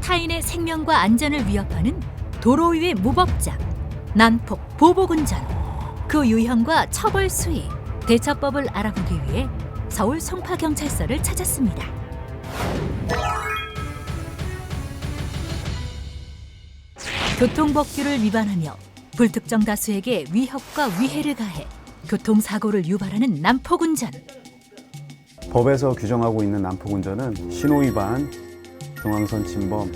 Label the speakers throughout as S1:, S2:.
S1: 타인의 생명과 안전을 위협하는 도로 위의 무법자, 난폭 보복운전. 그 유형과 처벌 수위, 대처법을 알아보기 위해 서울 송파경찰서를 찾았습니다. 교통법규를 위반하며 불특정 다수에게 위협과 위해를 가해 교통사고를 유발하는 난폭운전.
S2: 법에서 규정하고 있는 난폭운전은 신호위반, 중앙선 침범,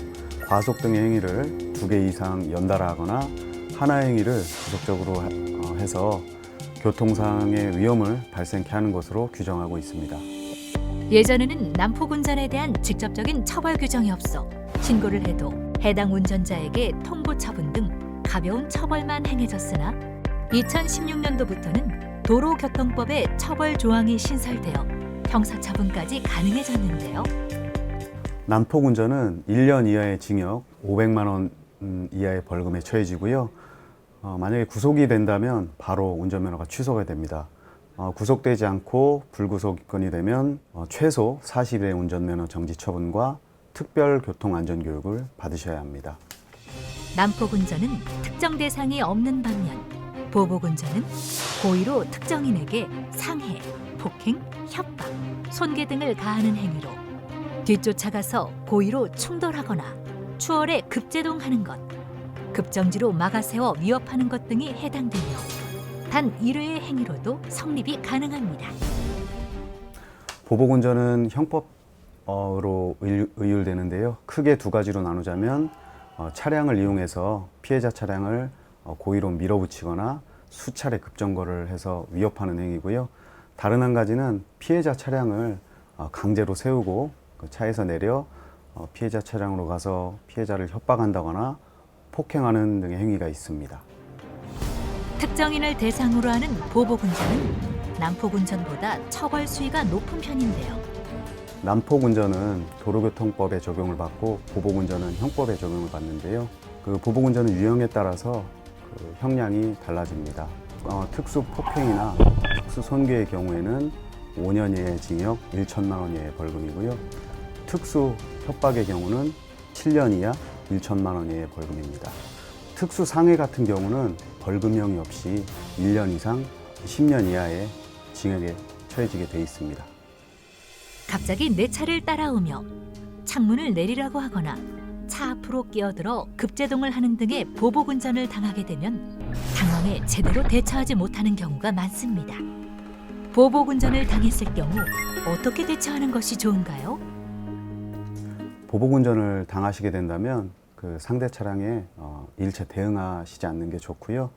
S2: 과속 등의 행위를 2개 이상 연달아 하거나 하나의 행위를 지속적으로 해서 교통상의 위험을 발생케 하는 것으로 규정하고 있습니다.
S1: 예전에는 난폭운전에 대한 직접적인 처벌 규정이 없어 신고를 해도 해당 운전자에게 통보 처분 등 가벼운 처벌만 행해졌으나 2016년도부터는 도로교통법에 처벌 조항이 신설되어 형사처분까지 가능해졌는데요.
S2: 난폭운전은 1년 이하의 징역, 500만 원 이하의 벌금에 처해지고요. 만약에 구속이 된다면 바로 운전면허가 취소가 됩니다. 구속되지 않고 불구속건이 되면 최소 40일의 운전면허 정지 처분과 특별교통안전교육을 받으셔야 합니다.
S1: 난폭운전은 특정 대상이 없는 반면 보복운전은 고의로 특정인에게 상해, 폭행, 협박, 손괴 등을 가하는 행위로 뒤쫓아가서 고의로 충돌하거나 추월해 급제동하는 것, 급정지로 막아세워 위협하는 것 등이 해당되며 단 1회의 행위로도 성립이 가능합니다.
S2: 보복운전은 형법으로 의율되는데요. 크게 두 가지로 나누자면 차량을 이용해서 피해자 차량을 고의로 밀어붙이거나 수차례 급정거를 해서 위협하는 행위고요. 다른 한 가지는 피해자 차량을 강제로 세우고 그 차에서 내려 피해자 차량으로 가서 피해자를 협박한다거나 폭행하는 등의 행위가 있습니다.
S1: 특정인을 대상으로 하는 보복운전은 난폭운전보다 처벌 수위가 높은 편인데요.
S2: 난폭운전은 도로교통법에 적용을 받고 보복운전은 형법에 적용을 받는데요. 그 보복운전은 유형에 따라서 그 형량이 달라집니다. 특수 폭행이나 특수 손괴의 경우에는 5년 이하의 징역, 1천만 원 이하의 벌금이고요. 특수 협박의 경우는 7년 이하, 1천만 원 이하의 벌금입니다. 특수 상해 같은 경우는 벌금형이 없이 1년 이상 10년 이하의 징역에 처해지게 돼 있습니다.
S1: 갑자기 내 차를 따라오며 창문을 내리라고 하거나 차 앞으로 끼어들어 급제동을 하는 등의 보복운전을 당하게 되면 당황해 제대로 대처하지 못하는 경우가 많습니다. 보복운전을 당했을 경우 어떻게 대처하는 것이 좋은가요?
S2: 보복운전을 당하시게 된다면 그 상대 차량에 일체 대응하시지 않는 게 좋고요.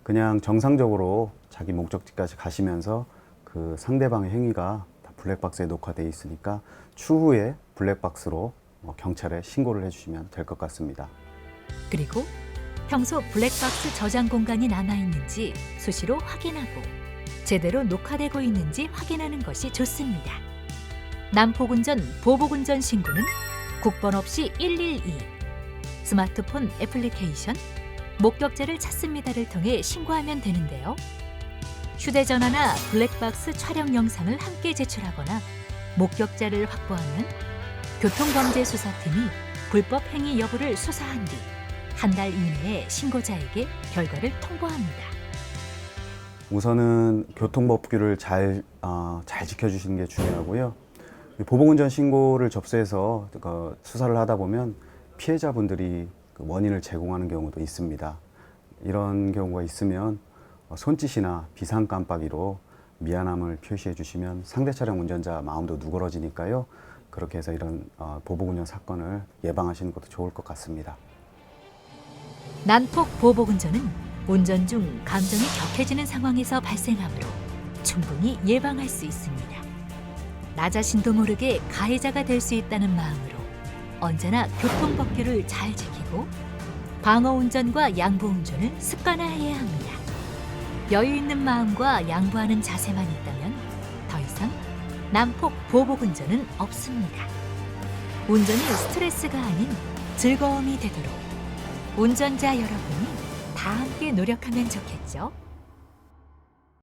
S2: 그냥 정상적으로 자기 목적지까지 가시면서 그 상대방의 행위가 다 블랙박스에 녹화되어 있으니까 추후에 블랙박스로 경찰에 신고를 해주시면 될 것 같습니다.
S1: 그리고 평소 블랙박스 저장 공간이 남아있는지 수시로 확인하고 제대로 녹화되고 있는지 확인하는 것이 좋습니다. 난폭운전, 보복운전 신고는 국번 없이 112, 스마트폰 애플리케이션 목격자를 찾습니다를 통해 신고하면 되는데요. 휴대전화나 블랙박스 촬영 영상을 함께 제출하거나 목격자를 확보하면 교통범죄수사팀이 불법 행위 여부를 수사한 뒤 한 달 이내에 신고자에게 결과를 통보합니다.
S2: 우선은 교통법규를 잘 지켜주시는 게 중요하고요. 보복운전 신고를 접수해서 수사를 하다 보면 피해자분들이 그 원인을 제공하는 경우도 있습니다. 이런 경우가 있으면 손짓이나 비상 깜빡이로 미안함을 표시해 주시면 상대 차량 운전자 마음도 누그러지니까요. 그렇게 해서 이런 보복운전 사건을 예방하시는 것도 좋을 것 같습니다.
S1: 난폭 보복운전은 운전 중 감정이 격해지는 상황에서 발생하므로 충분히 예방할 수 있습니다. 나 자신도 모르게 가해자가 될 수 있다는 마음으로 언제나 교통법규를 잘 지키고 방어운전과 양보운전을 습관화해야 합니다. 여유 있는 마음과 양보하는 자세만 있다면 더 이상 난폭 보복운전은 없습니다. 운전이 스트레스가 아닌 즐거움이 되도록 운전자 여러분이 다 함께 노력하면 좋겠죠?